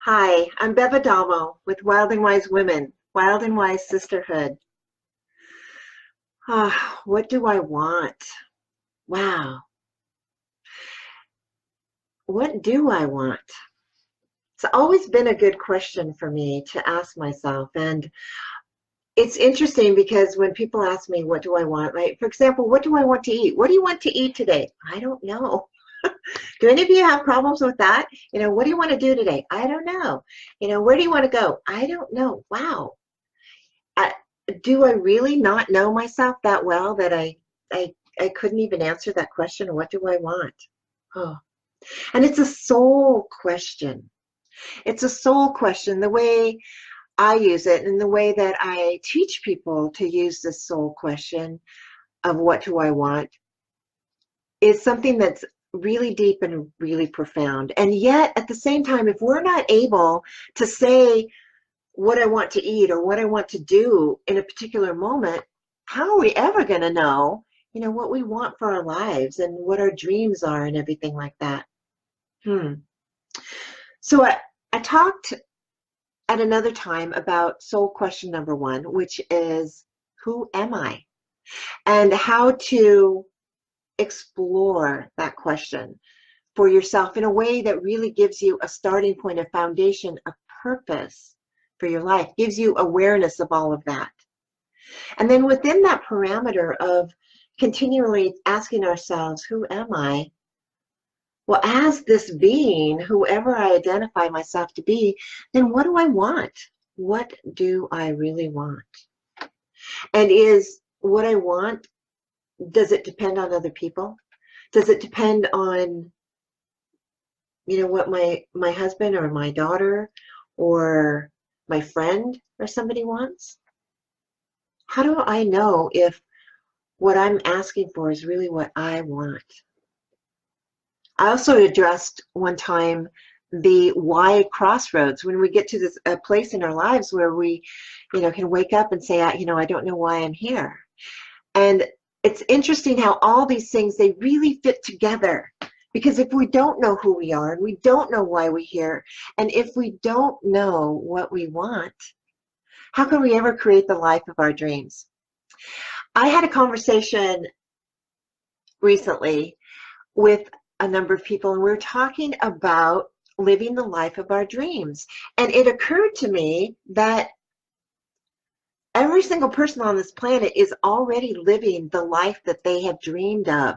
Hi, I'm Bev Adamo with Wild and Wise Women, Wild and Wise Sisterhood. What do I want? Wow, what do I want? It's always been a good question for me to ask myself. And it's interesting because when people ask me, what do I want, right? For example, what do I want to eat? What do you want to eat today? I don't know. Do any of you have problems with that? What do you want to do today? I don't know. Where do you want to go? I don't know. Wow. I, do I really not know myself that well that I couldn't even answer that question? What do I want? Oh. And it's a soul question. It's a soul question. The way I use it and the way that I teach people to use this soul question of what do I want is something that's really deep and really profound. And yet, at the same time, if we're not able to say what I want to eat or what I want to do in a particular moment, how are we ever going to know, what we want for our lives and what our dreams are and everything like that? So I talked at another time about soul question number one, which is, who am I? And how to explore that question for yourself in a way that really gives you a starting point, a foundation, a purpose for your life, gives you awareness of all of that. And then within that parameter of continually asking ourselves, who am I? Well, as this being, whoever I identify myself to be, then what do I want? What do I really want? And is what I want, does it depend on other people? Does it depend on, what my husband or my daughter or my friend or somebody wants? How do I know if what I'm asking for is really what I want? I also addressed one time the why crossroads, when we get to this a place in our lives where we, can wake up and say, I don't know why I'm here. And it's interesting how all these things, they really fit together. Because if we don't know who we are and we don't know why we're here, and if we don't know what we want, how can we ever create the life of our dreams? I had a conversation recently with a number of people, and we were talking about living the life of our dreams. And it occurred to me that every single person on this planet is already living the life that they have dreamed of,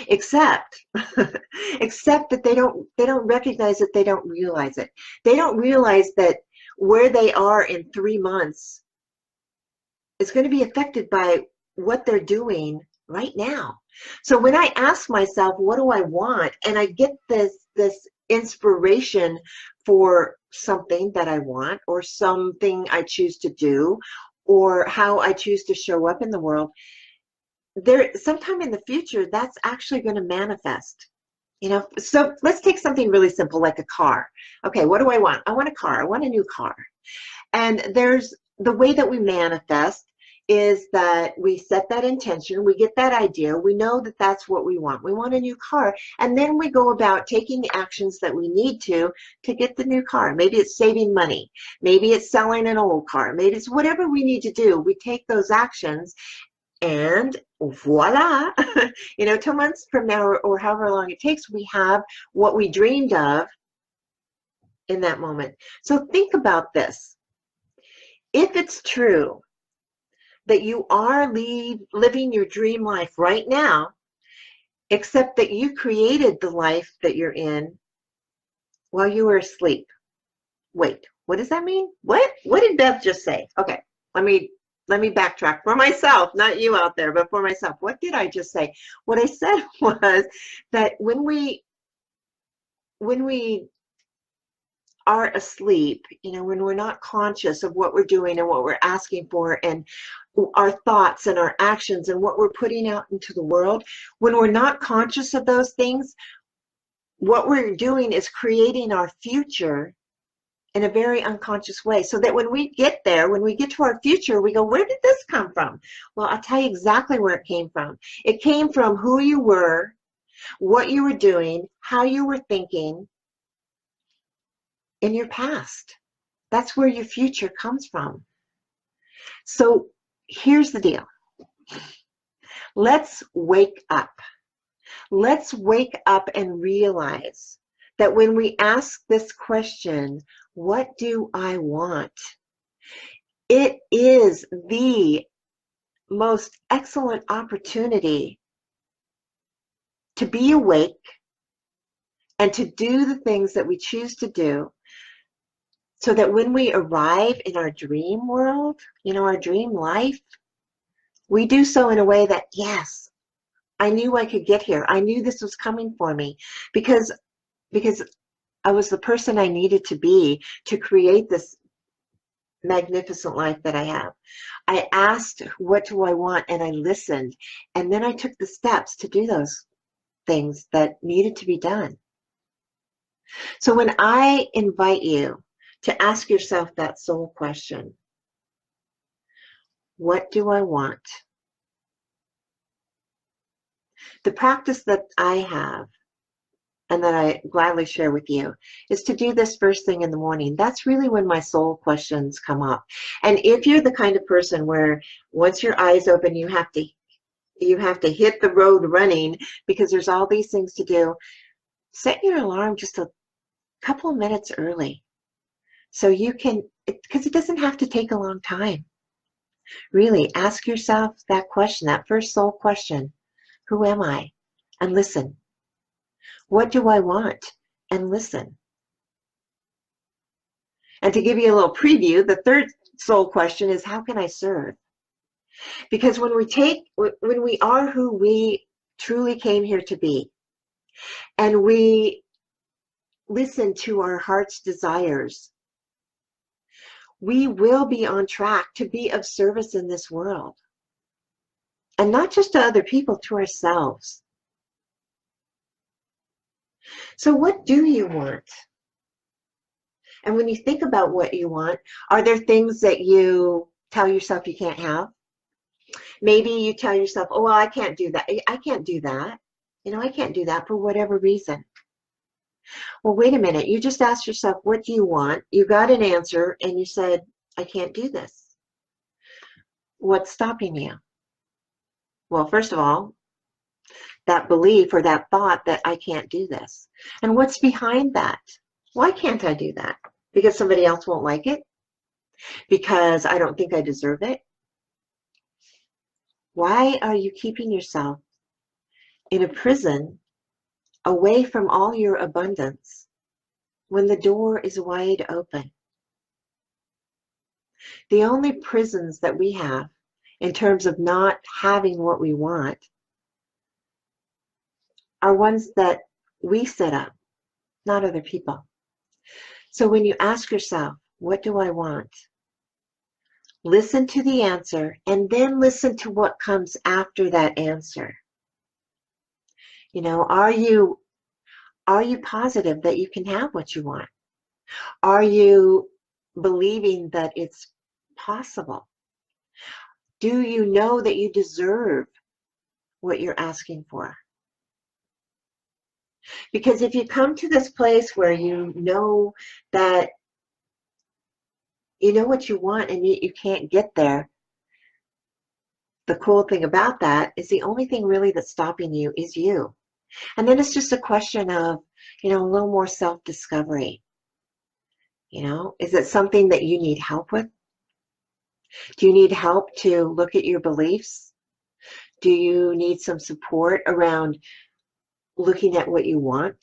except that they don't recognize it, they don't realize it. They don't realize that where they are in 3 months is going to be affected by what they're doing right now. So when I ask myself, what do I want? And I get this inspiration for something that I want, or something I choose to do, or how I choose to show up in the world, there sometime in the future, that's actually going to manifest. So let's take something really simple like a car. Okay, what do I want? I want a car. I want a new car. And there's the way that we manifest is that we set that intention, we get that idea, we know that that's what we want. We want a new car, and then we go about taking the actions that we need to get the new car. Maybe it's saving money, maybe it's selling an old car, maybe it's whatever we need to do. We take those actions, and voila, 2 months from now, or however long it takes, we have what we dreamed of in that moment. So think about this. If it's true that you are living your dream life right now, except that you created the life that you're in while you were asleep. Wait, what does that mean? What did Beth just say? Okay, let me backtrack for myself, not you out there, but for myself. What did I just say? What I said was that when we are asleep, when we're not conscious of what we're doing and what we're asking for, and our thoughts and our actions and what we're putting out into the world, when we're not conscious of those things, what we're doing is creating our future in a very unconscious way, so that when we get there, when we get to our future, we go, where did this come from? Well, I'll tell you exactly where it came from. It came from who you were, what you were doing, how you were thinking, in your past. That's where your future comes from. So here's the deal. Let's wake up. Let's wake up and realize that when we ask this question, what do I want? It is the most excellent opportunity to be awake and to do the things that we choose to do, so that when we arrive in our dream world, our dream life, we do so in a way that, yes, I knew I could get here. I knew this was coming for me because I was the person I needed to be to create this magnificent life that I have. I asked, what do I want? And I listened. And then I took the steps to do those things that needed to be done. So when I invite you to ask yourself that soul question, what do I want? The practice that I have, and that I gladly share with you, is to do this first thing in the morning. That's really when my soul questions come up. And if you're the kind of person where once your eyes open, you have to hit the road running because there's all these things to do, set your alarm just a couple of minutes early. So you can, because it doesn't have to take a long time. Really, ask yourself that question, that first soul question. Who am I? And listen. What do I want? And listen. And to give you a little preview, the third soul question is, how can I serve? Because when we are who we truly came here to be, and we listen to our heart's desires, we will be on track to be of service in this world. And not just to other people, to ourselves. So what do you want? And when you think about what you want, are there things that you tell yourself you can't have? Maybe you tell yourself, oh, well, I can't do that. I can't do that. I can't do that for whatever reason. Well, wait a minute. You just asked yourself, what do you want? You got an answer, and you said, I can't do this. What's stopping you? Well, first of all, that belief or that thought that I can't do this. And what's behind that? Why can't I do that? Because somebody else won't like it? Because I don't think I deserve it? Why are you keeping yourself in a prison away from all your abundance when the door is wide open? The only prisons that we have in terms of not having what we want are ones that we set up, not other people. So when you ask yourself, what do I want? Listen to the answer, and then listen to what comes after that answer. Are you positive that you can have what you want? Are you believing that it's possible? Do you know that you deserve what you're asking for? Because if you come to this place where you know that you know what you want and yet you can't get there, the cool thing about that is the only thing really that's stopping you is you. And then it's just a question of, a little more self-discovery. Is it something that you need help with? Do you need help to look at your beliefs? Do you need some support around looking at what you want?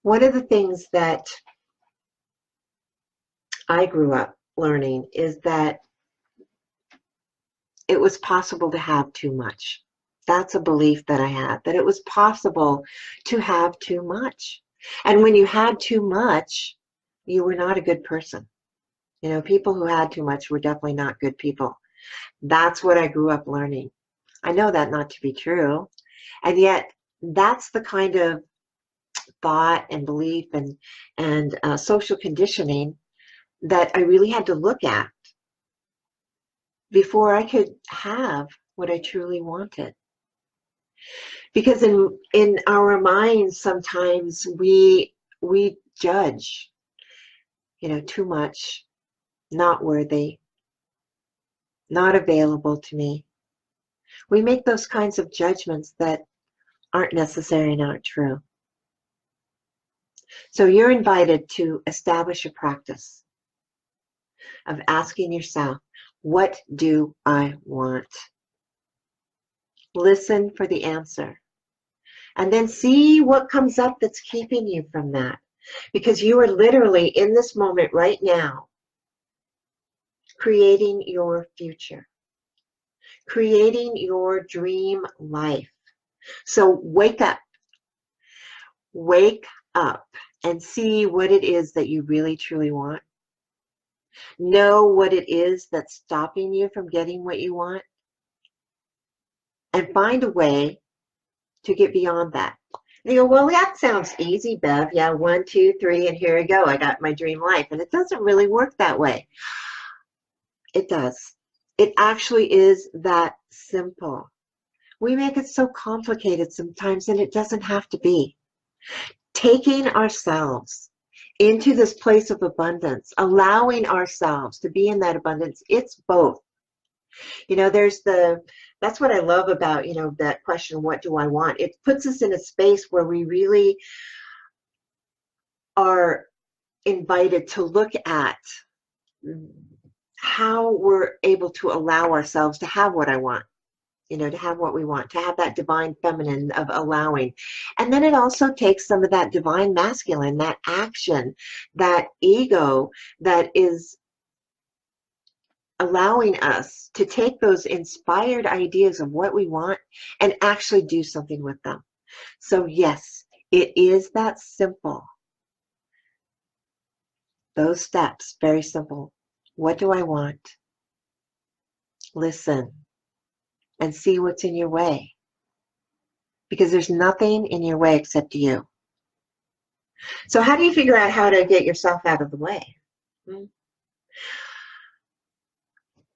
One of the things that I grew up learning is that it was possible to have too much. That's a belief that I had, that it was possible to have too much. And when you had too much, you were not a good person. People who had too much were definitely not good people. That's what I grew up learning. I know that not to be true. And yet, that's the kind of thought and belief and social conditioning that I really had to look at before I could have what I truly wanted. Because in our minds, sometimes we judge, too much, not worthy, not available to me. We make those kinds of judgments that aren't necessary and aren't true. So you're invited to establish a practice of asking yourself, what do I want? Listen for the answer. And then see what comes up that's keeping you from that. Because you are literally in this moment right now creating your future, creating your dream life. So wake up and see what it is that you really truly want. Know what it is that's stopping you from getting what you want, and find a way to get beyond that. And you go, well, that sounds easy, Bev. Yeah, 1, 2, 3, and here I go. I got my dream life. And it doesn't really work that way. It does. It actually is that simple. We make it so complicated sometimes, and it doesn't have to be. Taking ourselves into this place of abundance, allowing ourselves to be in that abundance, it's both. That's what I love about, that question, what do I want? It puts us in a space where we really are invited to look at how we're able to allow ourselves to have what I want, to have what we want, to have that divine feminine of allowing. And then it also takes some of that divine masculine, that action, that ego that is allowing us to take those inspired ideas of what we want and actually do something with them. So yes, it is that simple. Those steps, very simple. What do I want? Listen and see what's in your way. Because there's nothing in your way except you. So how do you figure out how to get yourself out of the way?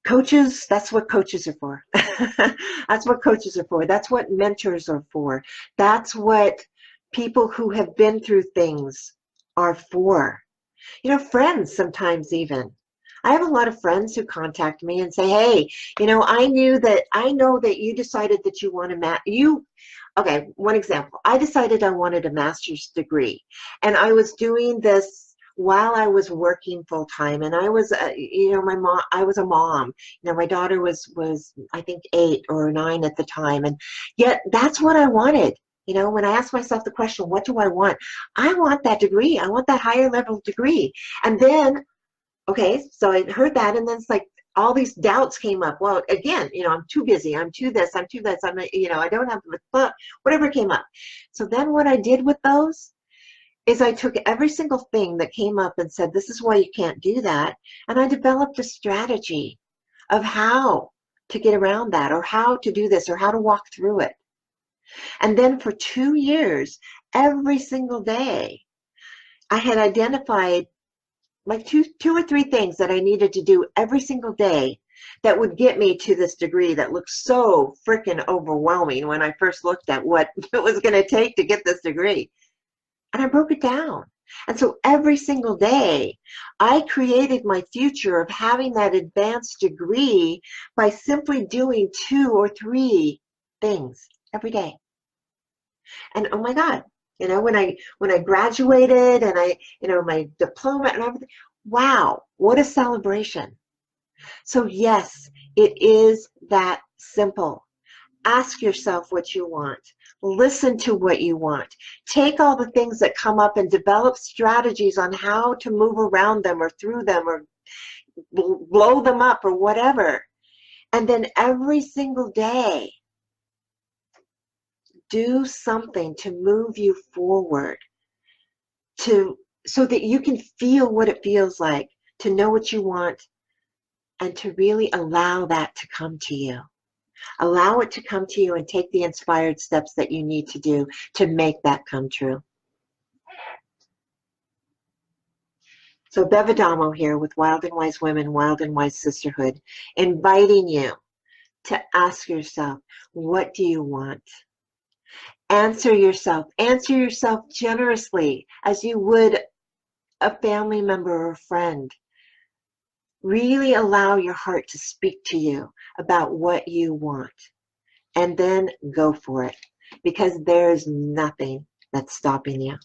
Coaches, that's what coaches are for. That's what coaches are for. That's what mentors are for. That's what people who have been through things are for. Friends sometimes even. I have a lot of friends who contact me and say, hey, I know that you decided that you want to okay, one example. I decided I wanted a master's degree, and I was doing this while I was working full time, and I was, I was a mom. My daughter was I think 8 or 9 at the time, and yet that's what I wanted. When I asked myself the question, what do I want? I want that degree. I want that higher level degree. And then, okay, so I heard that, and then it's like all these doubts came up. Well, again, I'm too busy. I'm too this. I'm too this. I don't have the, whatever came up. So then what I did with those is I took every single thing that came up and said, this is why you can't do that. And I developed a strategy of how to get around that, or how to do this, or how to walk through it. And then for 2 years, every single day, I had identified like two or three things that I needed to do every single day that would get me to this degree that looked so freaking overwhelming when I first looked at what it was going to take to get this degree. And I broke it down. And so every single day, I created my future of having that advanced degree by simply doing 2 or 3 things every day. And oh my God, when I graduated and my diploma and everything, wow, what a celebration. So yes, it is that simple. Ask yourself what you want. Listen to what you want. Take all the things that come up and develop strategies on how to move around them or through them or blow them up or whatever. And then every single day, do something to move you forward, so that you can feel what it feels like to know what you want and to really allow that to come to you. Allow it to come to you and take the inspired steps that you need to do to make that come true. So Bev Adamo here with Wild and Wise Women, Wild and Wise Sisterhood, inviting you to ask yourself, what do you want? Answer yourself. Answer yourself generously as you would a family member or a friend. Really allow your heart to speak to you about what you want. And then go for it. Because there's nothing that's stopping you.